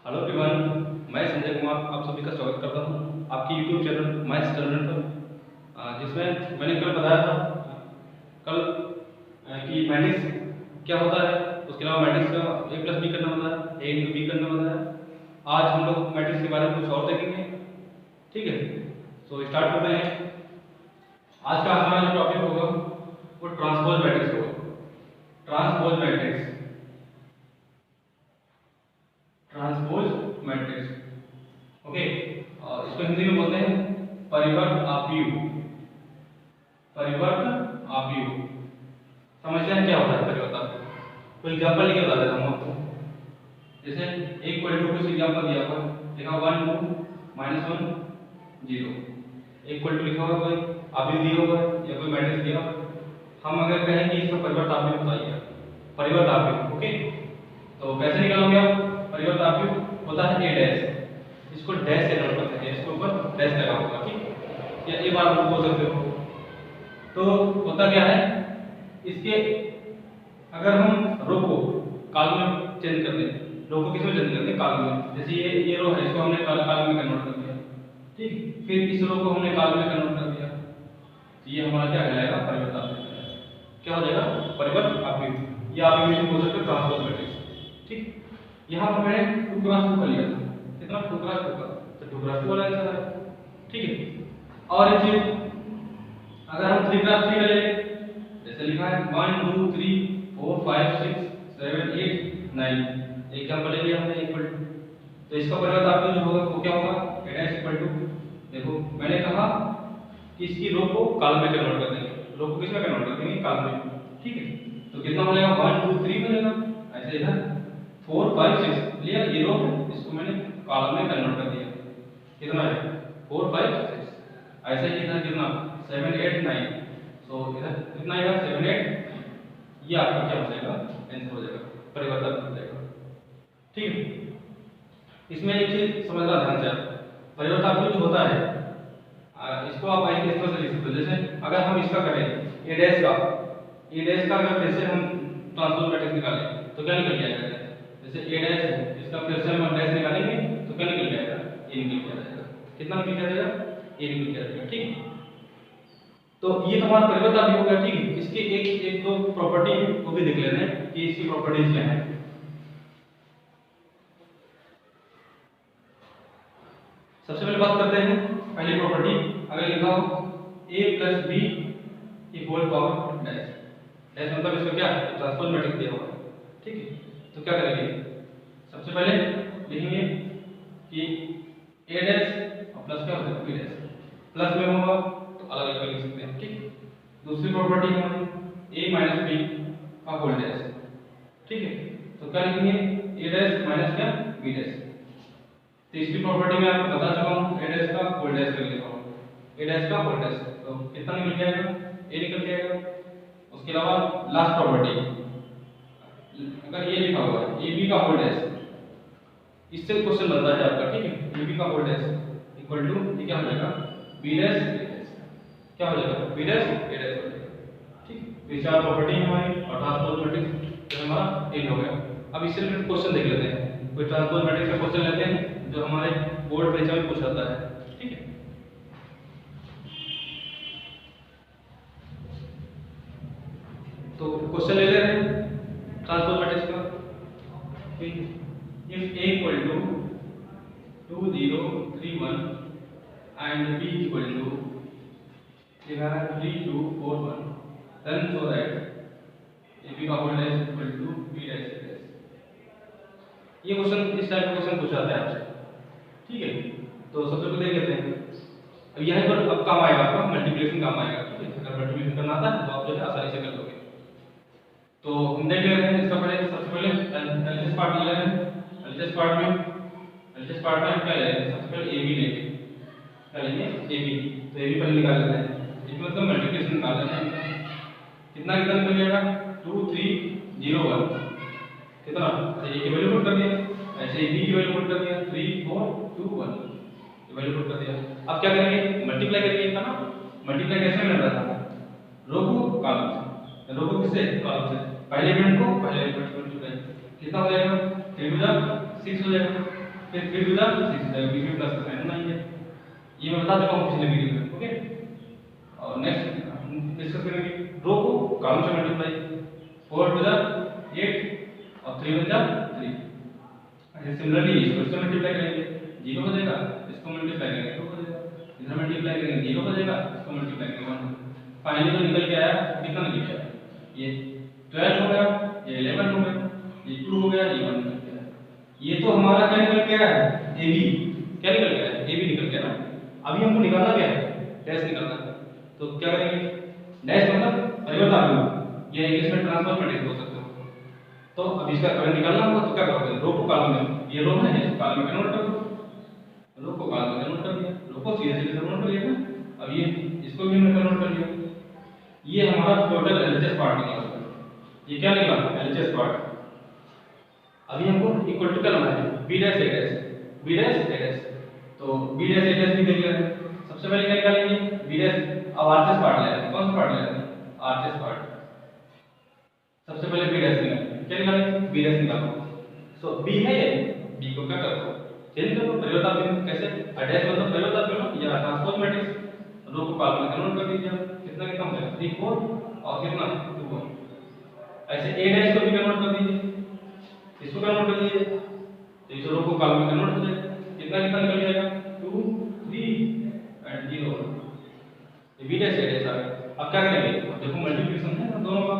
Hello everyone, मैं संजय कुमार आप सभी का स्वागत करता हूं आपकी यूट्यूब चैनल मैथ्स स्टूडेंट पर, जिसमें मैंने कल बताया था कि मैट्रिक्स क्या होता है। उसके अलावा मैट्रिक्स का ए प्लस बी करना होता है, ए इंटू बी करना होता है। आज हम लोग मैट्रिक्स के बारे में कुछ और देखेंगे। ठीक है, तो स्टार्ट करते हैं। आज का हमारा जो टॉपिक होगा वो ट्रांसपोज मैट्रिक्स होगा। Transpose matrix, transpose matrix, okay. और इसको हिंदी में बोलते हैं परिवर्त आव्यूह। परिवर्त आव्यूह समझते हैं क्या होता है परिवर्त आव्यूह? कोई एग्जांपल लेके बता देता हूं आपको। जैसे एक इक्वल टू कुछ एग्जांपल दिया हुआ है, लिखा 1 2 -1 0। इक्वल टू लिखा हुआ कोई आव्यूह दिया हुआ है या कोई मैट्रिक्स दिया हुआ है। हम अगर कहें कि इसका परिवर्त आव्यूह बताइए, परिवर्त आव्यूह, ओके। तो कैसे निकालोगे आप? परिवर्त आव्यूह होता है ए डैश, इसको डैश से नोट करते हैं, इसके ऊपर डैश लगा होगा, ठीक, या ए बार आप बोल सकते हो। तो होता क्या है, इसके अगर हम रो को कॉलम में चेंज कर दें, रो को किसमें चेंज कर दें? कॉलम में। जैसे ये रो है, इसको हमने कॉलम में कन्वर्ट कर दिया, ठीक। फिर इस रो को हमने कॉलम में कन्वर्ट कर दिया, तो ये हमारा क्या कहलाएगा? परिवर्त आव्यूह। क्या हो जाएगा? परिवर्त आव्यूह। या आप इसे बोल सकते हो ट्रांसपोज मैट्रिक्स, ठीक। यहाँ पर मैंने 2 क्रॉस 2 का लिया था, कितना? 2 क्रॉस 2 का, तो 2 क्रॉस 2 वाला आंसर है, ठीक है। और एक चीज, अगर हम 3 क्रॉस 3 का ले, जैसे लिखा है 1 2 3 4 5 6 7 8 9, एग्जांपल ले लिया हमने इक्वल टू। तो इसका परिवर्त आव्यूह जो होगा वो क्या होगा? a डैश इक्वल टू, देखो मैंने कहा कि इसकी रो को कॉलम में कन्वर्ट कर देंगे, रो को किसमें कन्वर्ट कर देंगे? कॉलम में, ठीक है। तो कितना हो जाएगा? 1 2 3 बनेगा। ऐसे इधर 4 5 6 लिया, ये रो इसको मैंने कॉलम में कन्वर्ट कर दिया, कितना है? 4 5 6। ऐसे ही इधर कितना? 7 8 9, सो इधर कितना आएगा? 7 8। ये आपका क्या हो जाएगा? आंसर हो जाएगा, परिवर्तन हो जाएगा, ठीक है। इसमें एक चीज समझना ध्यान से, परिवर्त आव्यूह जो होता है इसको आप आगे इस तरह से लिख सकते हो। जैसे अगर हम इसका करें ए डैश का, अगर फिर से हम ट्रांसपोज मैट्रिक्स निकालें तो क्या निकल जाएगा? जैसे ए डैश है, इसका फिर से हम डैश निकालेंगे तो क्या निकल जाएगा? ए निकल के आ जाएगा। कितना निकल के आ जाएगा? ए निकल के आ जाएगा, ठीक। तो ये हमारा परिवर्त आव्यूह हो गया, ठीक है। इसके एक दो प्रॉपर्टी को भी देख लेते हैं कि इसकी प्रॉपर्टीज क्या है। सबसे पहले बात करते हैं पहली प्रॉपर्टी। अगर लिखा हो a प्लस बी की होल पावर डैश, डैश मतलब इसका क्या है? ट्रांसपोज मैट्रिक्स दिया हुआ है, ठीक है। तो क्या करेंगे? सबसे पहले लिखेंगे कि a डैश और प्लस क्या होगा? b dash. प्लस में होगा तो अलग अलग लिख सकते हैं, ठीक। दूसरी प्रॉपर्टी हमारी a माइनस b का होल डैश, ठीक है। तो क्या लिखेंगे? a डैश माइनस क्या? b dash. तीसरी प्रॉपर्टी में आपको बता चुका हूं, a डैश का होल डैश कर लिखा हूं, a डैश का होल डैश, तो कितना निकल जाएगा? a निकल जाएगा। उसके अलावा लास्ट प्रॉपर्टी, अगर ये लिखा हुआ है ab का होल डैश, इससे क्वेश्चन बनता है आपका, ठीक है। ab का होल डैश इक्वल टू ये क्या हो जाएगा? b dash a dash. क्या हो जाएगा? b डैश a डैश हो जाएगा, ठीक। ये चार प्रॉपर्टी हमारी और ट्रांसपोज मैट्रिक्स जो हमारा इन हो गया। अब इससे रिलेटेड क्वेश्चन देख लेते हैं। कोई ट्रांसपोज मैट्रिक्स का क्वेश्चन लेते हैं जो हमारे बोर्ड परीक्षा में पूछा जाता है, ठीक है। तो क्वेश्चन ले ले रहे हैं ट्रांसपोज मैट्रिक्स का, ठीक। If a equal to 2 0 3 1 and b equal to 3 2 4 1, then show that ab का whole dash equal to b dash a dash. ये क्वेश्चन इस टाइप का क्वेश्चन पूछा जाता है आपसे, ठीक है। तो सबसे पहले देख लेते हैं। अब यहाँ पर अब काम आएगा आपका मल्टीप्लिकेशन, काम आएगा, ठीक है। अगर मल्टीप्लिकेशन करना आता है तो आप जो है आसानी से कर लोगे। तो हम देख ले रहे हैं इसका पहले, सबसे पहले एलएचएस पार्ट ले रहे हैं। एलएचएस पार्ट में हम क्या ले रहे हैं? सबसे पहले ab लेंगे, क्या लेंगे? ab। तो ab पहले निकाल लेते हैं, इसमें मतलब मल्टीप्लिकेशन निकाल लेते हैं। कितना कितना निकल जाएगा? 2 3 0 1, कितना? a की वैल्यू पुट कर दिया, ऐसे b की वैल्यू पुट कर दिया, 3 4 2 1 की वैल्यू पुट कर दिया। अब क्या करेंगे? मल्टीप्लाई करेंगे इनका ना। मल्टीप्लाई कैसे में रहता है? रो को कॉलम से, रो को किससे? कॉलम से। पहले एलिमेंट को पहले एलिमेंट से मल्टीप्लाई, कितना हो जाएगा? 3 2 6 हो जाएगा, फिर 3 टू द 6 हो जाएगा, बीच में प्लस का साइन होना ही है। ये मैं बता चुका हूँ पिछले वीडियो में। ओके, और नेक्स्ट डिस्कस करेंगे रो को कॉलम से मल्टीप्लाई, 4 टू द 8 और 3 वन जा 3। ऐसे सिमिलरली इसको इससे मल्टीप्लाई करेंगे 0 हो जाएगा, इसको मल्टीप्लाई करेंगे 2 हो जाएगा, इधर मल्टीप्लाई करेंगे 0 हो जाएगा, इसको मल्टीप्लाई करेंगे 1। फाइनली जो निकल के आया कितना निकल के आया, ये 12 हो गया, ये 11 हो गया, ये 2 हो गया, ये 1 निकल के आया। ये तो हमारा क्या निकल के आया है, AB। क्या निकल के आया, AB निकल के आया ना। अभी हमको निकालना क्या है, डैश निकालना है। तो क्या करेंगे, डैश मतलब परिवर्तन, ये इंग्लिश में ट्रांसफर मैट्रिक्स बोल सकते हो। तो अब इसका करंट निकालना होगा तो क्या करोगे, रो को कॉलम में, ये रो है इसको कॉलम में कन्वर्ट कर दो, रो को कॉलम में कन्वर्ट कर दिया, रो को सीधे सीधे कन्वर्ट कर लिया ना। अब ये इसको भी हमने कन्वर्ट कर लिया। ये हमारा टोटल एलएचएस पार्ट निकला। ये क्या निकला, एलएचएस पार्ट। अभी हमको इक्वल टू करना है b dash a dash, b dash a dash. तो b डैश a डैश भी देख लेते हैं। सबसे पहले क्या निकालेंगे, b डैश। अब आरएचएस पार्ट ले रहे हैं, कौन सा पार्ट ले रहे हैं, आरएचएस पार्ट। सबसे पहले b डैश निकालेंगे, क्या निकालेंगे, b डैश निकालो। सो b है ये, b को क्या करो, चेंज करो, परिवर्तन कैसे, डैश मतलब परिवर्तन या ट्रांसपोज मैट्रिक्स, रो को कॉलम में कन्वर्ट कर दीजिए। कितना कितना हो जाएगा, 3 4 और कितना 2 4। ऐसे a डैश को भी कन्वर्ट कर दीजिए, इसको कन्वर्ट कर दीजिए, तो इस रो को कॉलम में कन्वर्ट हो जाएगा। कितना कितना निकल जाएगा, 2 3 एंड 0। ये b डैश a डैश आ गया। अब क्या करेंगे, देखो मल्टीप्लिकेशन है ना दोनों का,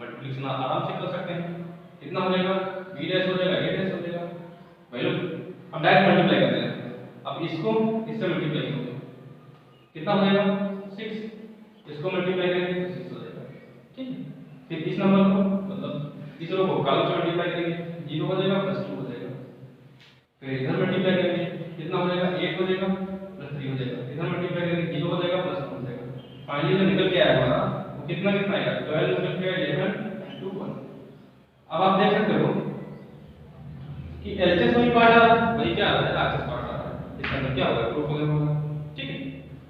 मल्टीप्लिकेशन आराम से कर सकते हैं। कितना हो जाएगा, b डैश हो जाएगा, a डैश हो जाएगा भाई लोग। अब डायरेक्ट मल्टीप्लाई करते हैं। अब इसको इससे मल्टीप्लाई करोगे, कितना हो जाएगा 6, इसको मल्टीप्लाई करेंगे तो 6 हो जाएगा। ठीक है, फिर इस नंबर को मतलब इस रो को कॉलम से मल्टीप्लाई करेंगे, 0 हो जाएगा प्लस 2 हो जाएगा। फिर इधर मल्टीप्लाई करेंगे, कितना हो जाएगा, 8 हो जाएगा प्लस 3 हो जाएगा। इधर मल्टीप्लाई करेंगे, 0 हो जाएगा प्लस 1 हो जाएगा। फाइनली जो निकल के आया हमारा वो कितना कितना आएगा, 12 निकल के आया, 11 2 1। अब आप देख सकते हो कि एलएचएस वही पार्ट आ रहा है, वही क्या आ रहा है, आरएचएस पार्ट आ रहा है। इसका मतलब क्या होगा, प्रूफ होगा। ठीक है,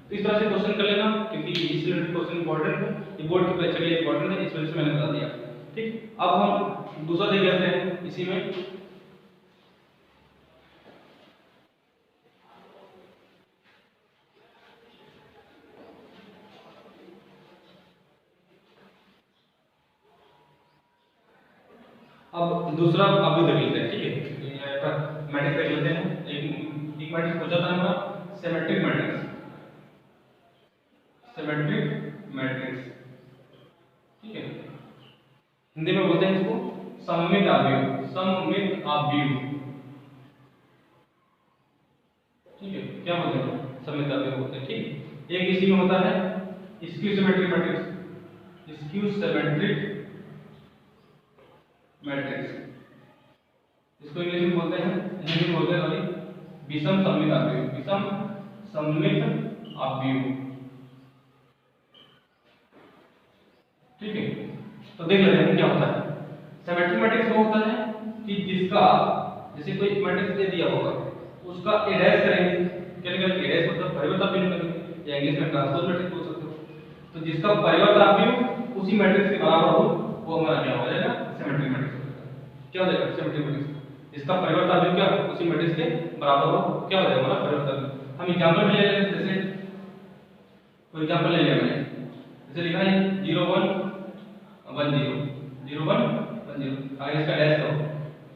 तो इस तरह से क्वेश्चन कर लेना, क्योंकि इस रिलेटेड क्वेश्चन इंपॉर्टेंट है, ये बोर्ड के परीक्षा के लिए इंपॉर्टेंट है, इस वजह से मैंने बता दिया। ठीक, अब हम दूसरा देख लेते हैं इसी में। अब दूसरा आप भी देख लेते हैं। ठीक है, मैट्रिक्स देख लेते हैं। एक मैट्रिक्स पूछा था हमारा सिमेट्रिक मैट्रिक्स, सिमेट्रिक मैट्रिक्स। ठीक है, हिंदी में बोलते हैं इसको सममित आव्यूह, सममित आव्यूह। ठीक है, क्या बोलते हैं, सममित आव्यूह बोलते हैं। ठीक, एक इसी में होता है skew symmetric matrix, skew symmetric matrix. इसको इंग्लिश में बोलते हैं, हिंदी में बोलते हैं सॉरी, विषम सममित आव्यूह, विषम सममित आव्यूह। ठीक है, तो देख लेते हैं क्या होता है। सिमेट्रिक मैट्रिक्स वो होता है कि जिसका, जैसे कोई मैट्रिक्स दे दिया होगा, उसका a डैश करेंगे, क्या निकल a डैश मतलब परिवर्तन आव्यूह करेंगे, या इंग्लिश में ट्रांसपोज मैट्रिक्स बोल सकते हो। तो जिसका परिवर्तन आव्यूह उसी मैट्रिक्स के बराबर हो, वो हमारा क्या हो जाएगा, सिमेट्रिक मैट्रिक्स हो जाएगा। क्या हो जाएगा, सिमेट्रिक मैट्रिक्स। इसका परिवर्तन आव्यूह क्या उसी मैट्रिक्स के बराबर हो, क्या हो जाएगा हमारा परिवर्तन। हम एग्जांपल ले लेते हैं, जैसे कोई एग्जांपल ले लिया मैंने, जैसे लिखा है 0 1 1 0 0 1 1 0। अगर इसका डैश करो,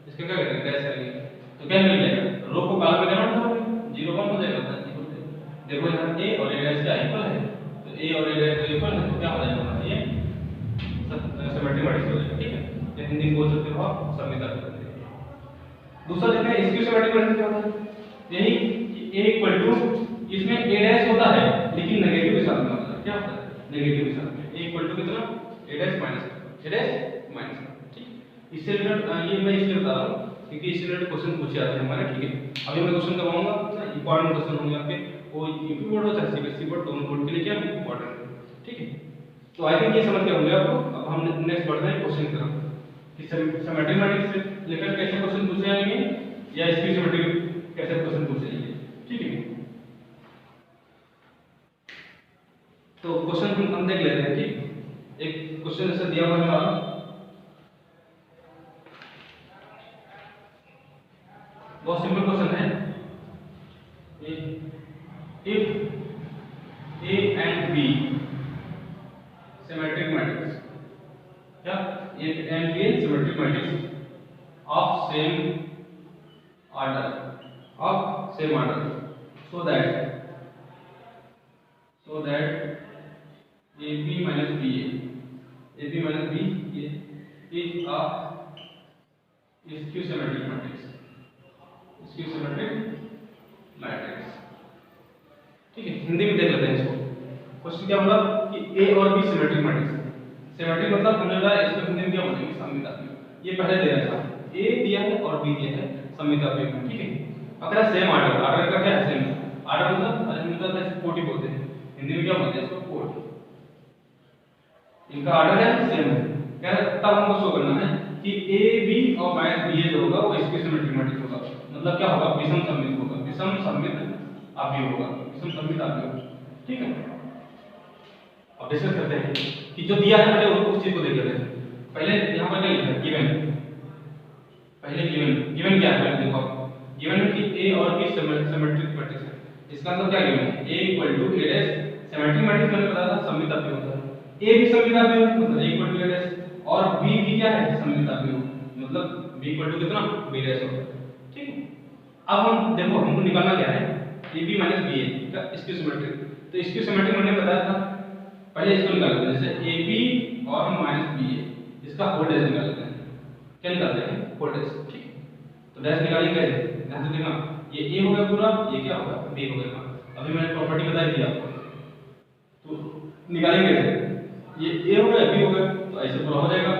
इसका क्या करेंगे, डैश करेंगे तो क्या मिल जाएगा, रो को कॉलम में कन्वर्ट करोगे, 0 1 हो जाएगा 1 0 हो जाएगा। देखो यहाँ a और a डैश क्या इक्वल है, तो a और a डैश इक्वल है, तो क्या हो जाएगा हमारा ये सिमेट्रिक मैट्रिक्स हो जाएगा। ठीक है, ये हिंदी में बोल सकते हो आप, सममित आव्यूह। दूसरा देखते हैं स्क्यू सिमेट्रिक मैट्रिक्स क्या होता है। यही कि a इक्वल टू, इसमें a डैश होता है लेकिन नेगेटिव के साथ में होता है। क्या होता है, नेगेटिव के साथ में। a इक्वल टू कितना, a dash minus a dash minus. ठीक, इससे रिलेटेड ये मैं इसलिए बता रहा हूं क्योंकि इससे रिलेटेड क्वेश्चन पूछे जाते हैं हमारे। ठीक है, अभी मैं क्वेश्चन करवाऊंगा, इंपॉर्टेंट क्वेश्चन होंगे आपके, वो यूपी बोर्ड हो चाहे सीबीएसई बोर्ड, दोनों बोर्ड के लिए क्या इंपॉर्टेंट है। ठीक है, तो आई थिंक ये समझ के होंगे आपको। अब हम नेक्स्ट बढ़ते हैं क्वेश्चन की तरफ कि सिमेट्रिक मैट्रिक्स से लेकर कैसे क्वेश्चन पूछे जाएंगे, या स्क्यू सिमेट्रिक कैसे क्वेश्चन पूछे जाएंगे। ठीक है, तो क्वेश्चन हम देख लेते हैं। ठीक, एक क्वेश्चन ऐसा दिया हुआ है, बहुत सिंपल क्वेश्चन है। If A and B symmetric matrix, क्या A and B symmetric matrix of same order, so that AB minus BA is a skew symmetric matrix। ठीक है, हिंदी में देख लेते हैं इसको। क्वेश्चन क्या बोला कि A और B सिमेट्रिक मैट्रिक्स। सिमेट्रिक मतलब हमने बताया, इसको हिंदी में क्या बोलेंगे, सममितात्मक। ये पहले दे रखा है, A दिया है और B दिया है सममितात्मक। ठीक है, अगर सेम ऑर्डर का क्या है, सेम ऑर्डर मतलब हिंदी में कोटि बोलते हैं, हिंदी में क्या बोलते हैं इसको, कोट। इनका ऑर्डर है सेम है, क्या है, तब हमको शो करना है कि A B और माइनस B जो होगा वो इसके सिमेट्रिक मैट्रिक्स होगा। मतलब क्या होगा, विषम सममित होगा, विषम सममित अवयव होगा, विषम सममित अवयव। ठीक है, अब डिस्कस करते हैं कि जो दिया है, पहले उस चीज को देख लेते हैं। पहले यहां पर क्या लिखा है, गिवन। पहले गिवन क्या है, पहले देखो गिवन है कि A और B सिमेट्रिक मैट्रिक्स है। इसका मतलब क्या गिवन है, A = A dash symmetric matrix मैंने बताया था सममित अवयव होता है। A भी सममित अवयव मतलब A = A डैश, और B भी क्या है, सममित अवयव मतलब B = कितना, B डैश होता है। ठीक है, अब हम देखो हमको निकालना क्या है, AB - BA का स्क्यू सिमेट्रिक। तो स्क्यू सिमेट्रिक मैंने बताया था, पहले इसको निकाल लेते हैं। जैसे AB और -BA, इसका होल डैश निकाल लेते हैं। क्या निकालते हैं, होल डैश। ठीक है, तो डैश निकालेंगे कैसे, ध्यान से देखना, ये A हो गया पूरा, ये क्या होगा, B हो गया। अभी मैंने प्रॉपर्टी बताई थी आपको, तो निकालेंगे कैसे, ये A हो गया, B हो गया, तो ऐसे पूरा हो जाएगा।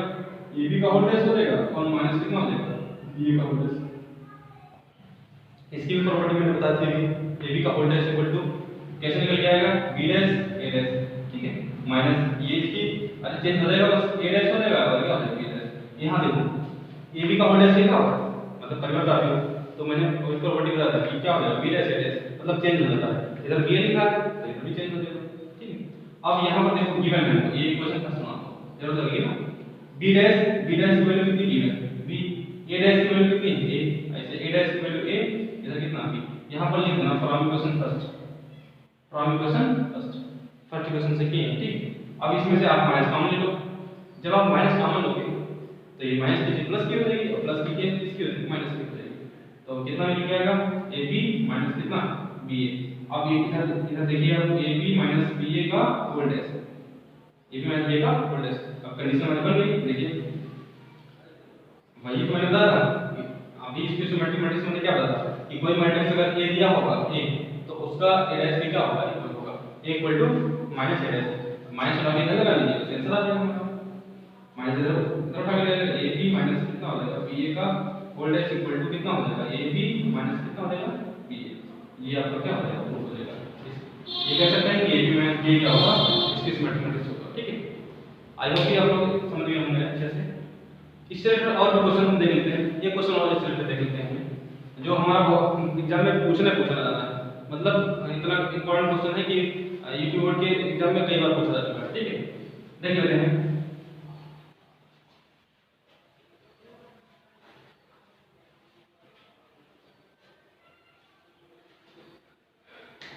AB का होल डैश हो जाएगा और माइनस कितना हो जाएगा, BA का होल डैश। इसकी भी प्रॉपर्टी मैंने बता दी थी, AB का होल डैश इक्वल टू कैसे निकल के आएगा, B डैश A डैश। ठीक है, माइनस ये इसकी अच्छा चेंज हो जाएगा, बस A डैश हो जाएगा और क्या हो जाएगा, B डैश। यहां देखो AB का होल डैश क्या होगा, मतलब परिवर्त आएगा। तो मैंने उसकी प्रॉपर्टी बता दी कि क्या हो जाएगा, B डैश A डैश, मतलब चेंज हो जाता है। इधर B लिखा है तो इधर भी चेंज हो जाएगा। ठीक है, अब यहां पर देखो गिवन है, ये इक्वेशन का सुना जरूरत लगी ना। B डैश की वैल्यू कितनी गिवन, B, A डैश की वैल्यू कितनी, A, ऐसे A डैश की वैल्यू A, इधर कितना B। यहां पर लिख देना from equation first, first equation से किए। ठीक, अब इसमें से आप माइनस कॉमन ले लो। जब आप माइनस कॉमन लोगे तो ये माइनस की प्लस की हो जाएगी और प्लस की इसकी हो जाएगी, माइनस की हो जाएगी। तो कितना मिल जाएगा, AB माइनस कितना, BA। अब ये इधर देखिए, अब AB माइनस BA का whole dash, AB minus BA का होल डैश। अब कंडीशन हमारी बन गई, देखिए वही तो मैंने बताया था। अभी इसके सिमेट्रिक मैट्रिक्स में क्या बताया कि कोई मैट्रिक्स अगर A दिया होगा A, तो उसका A डैश भी क्या होगा, इक्वल होगा A = minus A dash. Minus लगा के इधर लगा लीजिए तो आंसर आ जाएगा। माइनस इधर उठा के ले लेंगे, AB माइनस कितना हो जाएगा, BA का होल डैश इक्वल टू कितना हो जाएगा, AB माइनस कितना हो जाएगा, BA। ये आपका क्या हो जाएगा, प्रूफ हो जाएगा। ये कह सकते हैं कि AB माइनस BA क्या होगा, इसके सिमेट्रिक मैट्रिक्स होगा। ठीक है, आई होप कि आप लोग समझ गए होंगे अच्छे से। इससे रिलेटेड और भी क्वेश्चन हम देख लेते हैं। ये क्वेश्चन और इससे रिलेटेड देख लेते हैं जो हमारा एग्जाम में पूछा जाता है, मतलब इतना इंपॉर्टेंट क्वेश्चन है कि यूपी बोर्ड के एग्जाम में कई बार पूछा जा चुका है। ठीक है, देख लेते हैं।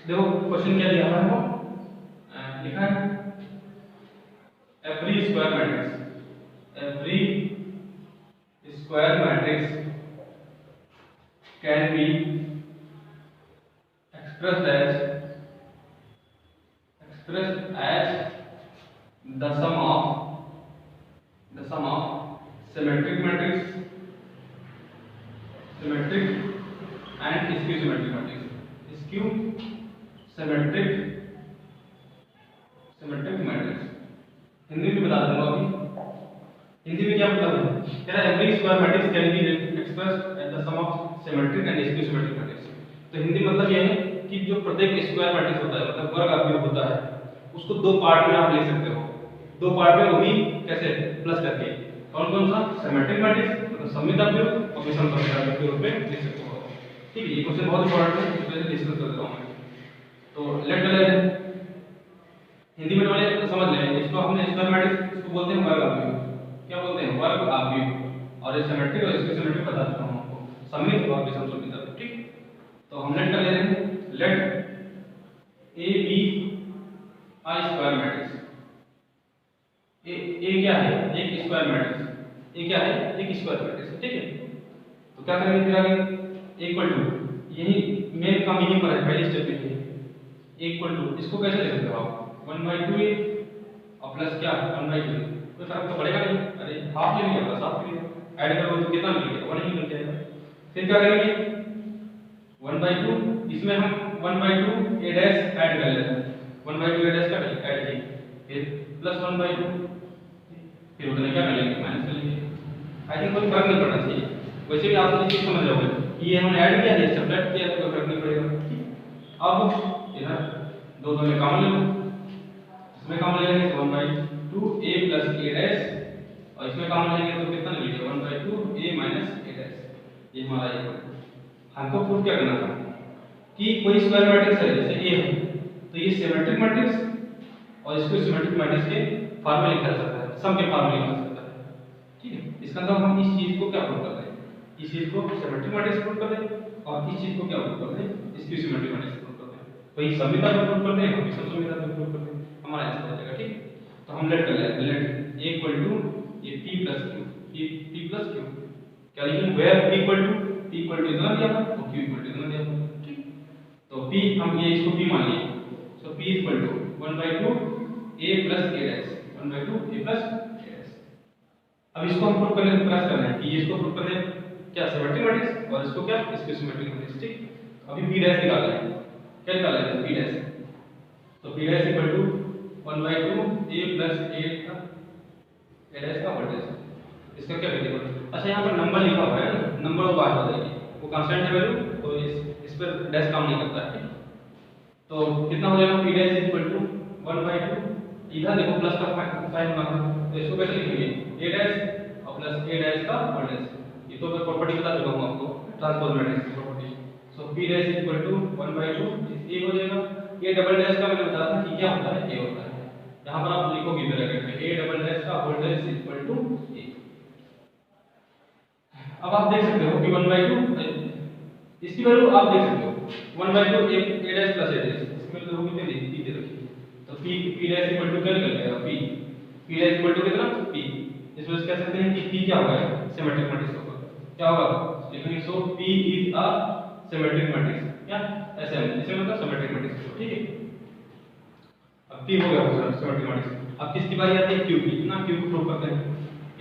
देखो क्वेश्चन क्या दिया हुआ है, वो लिखा है every square matrix can B expressed as the sum of symmetric matrix and skew symmetric matrix, skew symmetric matrix। Hindi में बता दूंगा अभी, हिंदी में क्या मतलब है, कह रहा है every square matrix can be expressed as the sum of symmetric and skew symmetric matrix. तो हिंदी मतलब यह है कि जो प्रत्येक स्क्वायर मैट्रिक्स होता है, मतलब वर्ग अवयव होता है, उसको दो पार्ट में आप लिख सकते हो। दो पार्ट में, वो भी कैसे, प्लस करके। कौन कौन सा, सिमेट्रिक मैट्रिक्स मतलब सममित अवयव और विषम सममित अवयव के रूप में लिख सकते हो। ठीक है, ये क्वेश्चन बहुत इंपॉर्टेंट है, इस वजह से डिस्कस कर रहा हूं मैं। तो लेट पहले हिंदी में वाले समझ लें, इसको हमने स्क्वायर मैट्रिक्स इसको बोलते हैं वर्ग अवयव। क्या बोलते हैं, वर्ग अवयव। और ये सिमेट्रिक और इसके सिमेट्रिक बता चुका हूं आपको, सममित और विषम सममित। तो हम लेट कर ले रहे हैं, let A be I square matrix. A क्या है? एक स्क्वायर मैट्रिक्स। ए क्या है? एक स्क्वायर मैट्रिक्स, ठीक है। तो क्या करेंगे फिर आगे? इक्वल टू, यही मेन का मीनिंग पर है पहले स्टेप में, इक्वल टू, इसको कैसे लिख सकते हो आप? 1/2 ए और प्लस क्या 1/2 ए, कोई फर्क तो पड़ेगा नहीं। अरे हाफ ले लिया प्लस हाफ ले लिया, ऐड करोगे तो कितना मिलेगा? 1 ही मिल जाएगा। फिर क्या करेंगे? 1/2, इसमें हम 1/2 ए डैश ऐड कर लेते हैं, 1/2 ए डैश का ऐड किए, फिर प्लस 1/2, फिर उतने क्या कर लेंगे? माइनस कर लेंगे। आई थिंक कोई फर्क नहीं पड़ना चाहिए। वैसे भी आप लोग चीज समझ जाओगे, ये हमने ऐड किया है, सब्ट्रैक्ट किया तो कोई फर्क नहीं पड़ेगा। अब इधर दो में कॉमन ले लो, इसमें कॉमन ले लेंगे तो 1/2 a प्लस a डैश, और इसमें कॉमन लेंगे तो कितना मिलेगा? 1/2 a माइनस a डैश। ये हमारा इक्वल। हमको प्रूफ क्या करना था कि कोई स्क्वायर मैट्रिक्स है जैसे a है, तो ये सिमेट्रिक मैट्रिक्स और इसको सिमेट्रिक मैट्रिक्स के फॉर्मूले लिखा जा सकता है, सम के फॉर्मूले लिखा जा सकता है, ठीक है। इसका मतलब हम इस चीज को क्या प्रूफ कर रहे हैं? इस चीज को सिमेट्रिक मैट्रिक्स प्रूफ कर रहे हैं, और इस चीज को क्या प्रूफ कर रहे हैं? इसकी सिमेट्रिक मैट्रिक्स प्रूफ कर रहे हैं। तो ये समीकरण में प्रूफ करते हैं, हम सब समीकरण में प्रूफ करते हैं, हमारा आंसर हो जाएगा, ठीक। तो हम लेट कर लेते हैं, लेट a इक्वल टू ये p plus q, p plus q, क्या लिखेंगे? वेयर p इक्वल टू इतना दिया था और q इक्वल टू इतना दिया था, ठीक। तो p हम ये इसको p मान लिए, so p equal to 1/2 a plus a dash, 1/2 a plus a dash. अब इसको हम प्रूफ करने का प्रयास कर रहे हैं कि इसको प्रूफ करने क्या सिमेट्रिक मैट्रिक्स और इसको क्या इसके सिमेट्रिक मैट्रिक्स, ठीक। अभी p डैश निकालना है, क्या निकालना है? p डैश, तो p dash equal to 1/2 a plus a dash का होल डैश, इसका क्या वैल्यू? अच्छा यहाँ पर नंबर लिखा हुआ है, नंबर वो बाहर हो जाएगी, वो कांस्टेंट है वैल्यू, तो इस पर डैश काम नहीं करता है, तो कितना हो जाएगा? p डैश इक्वल टू 1/2, इधर देखो प्लस का साइन बना था, तो इसको कैसे लिखेंगे? a डैश और प्लस a डैश का होल डैश। ये तो मैं प्रॉपर्टी बता चुका हूं आपको, ट्रांसपोज मैट्रिक्स की property. So p dash equal to 1/2 a हो जाएगा। a डबल डैश का मैंने बताया था कि क्या होता है? a होता है। यहां पर आप लिखोगे ब्रैकेट में a डबल डैश का whole dash equal to a। अब आप देख सकते हो कि 1/2 इसकी वैल्यू आप देख सकते हो 1/2 a dash plus a dash, इसकी वैल्यू देखो कितनी दी रखी है, तो p डैश इक्वल टू क्या निकल गया? p डैश इक्वल टू कितना? p। इस वजह से कह सकते हैं कि p क्या होगा? सिमेट्रिक मैट्रिक्स होगा। क्या होगा? लिखेंगे सो p is a symmetric matrix, क्या ऐसे इसे मतलब सिमेट्रिक मैट्रिक्स, ठीक है। अब p हो गया सिमेट्रिक मैट्रिक्स। अब किसकी बारी आती है? q की ना, q को प्रूव करते हैं,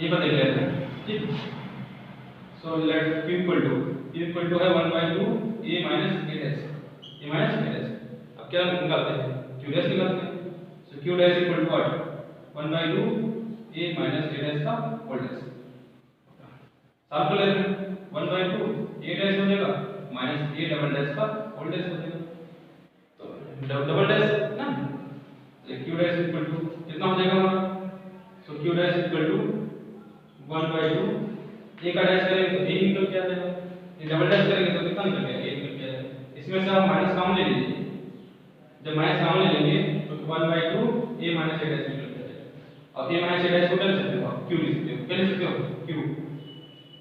ये पर देख लेते हैं, ठीक। So let q equal to है 1/2 a minus a dash, a minus a dash. अब क्या निकालते हैं? q डैश निकालते हैं। So q dash equal to what? 1/2 a minus a dash का होल डैश। सॉल्व कर लेते हैं, 1/2 a डैश हो जाएगा माइनस a डबल डैश का होल डैश हो जाएगा, तो डबल डैश ना, q डैश इक्वल टू कितना हो जाएगा हमारा? So q dash equal to 1/2 a का डैश करेंगे तो a निकल के आ जाएगा, ये डबल डैश करेंगे तो कितना निकल गया? a निकल के आ जाएगा। इसमें से आप माइनस कॉमन ले लीजिए, जब माइनस कॉमन ले लेंगे तो 1/2 a माइनस a डैश निकल के आ जाएगा, और a माइनस a डैश को क्या लिख सकते हो आप? q लिख सकते हो, क्या लिख सकते हो? q,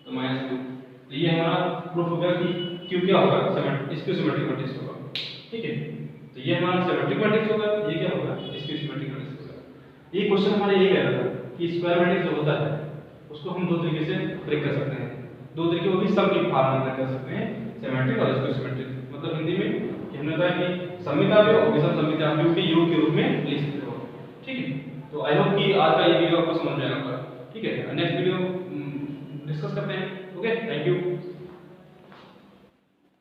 तो माइनस q। तो ये हमारा प्रूफ हो गया कि q क्या होगा? इसकी सिमेट्रिक मैट्रिक्स होगा, ठीक है। तो ये हमारा सिमेट्रिक मैट्रिक्स होगा, ये क्या होगा? इसकी सिमेट्रिक मैट्रिक्स होगा। ये क्वेश्चन हमारा ये कह रहा था कि स्क्वायर मैट्रिक्स जो होता है उसको हम दो तरीके से ब्रेक कर सकते हैं, दो तरीके वो भी सम के फॉर्म में ब्रेक कर सकते हैं, सिमेट्रिक और इसको सिमेट्रिक। मतलब हिंदी में कि हमने कहा कि सममिताव्य और विषम सममिताव्यों के योग के रूप में लिख सकते हो, ठीक है। तो आई होप कि आज का ये वीडियो आपको समझ में आएगा, ठीक है। नेक्स्ट वीडियो डिस्कस करते हैं, ओके, थैंक यू।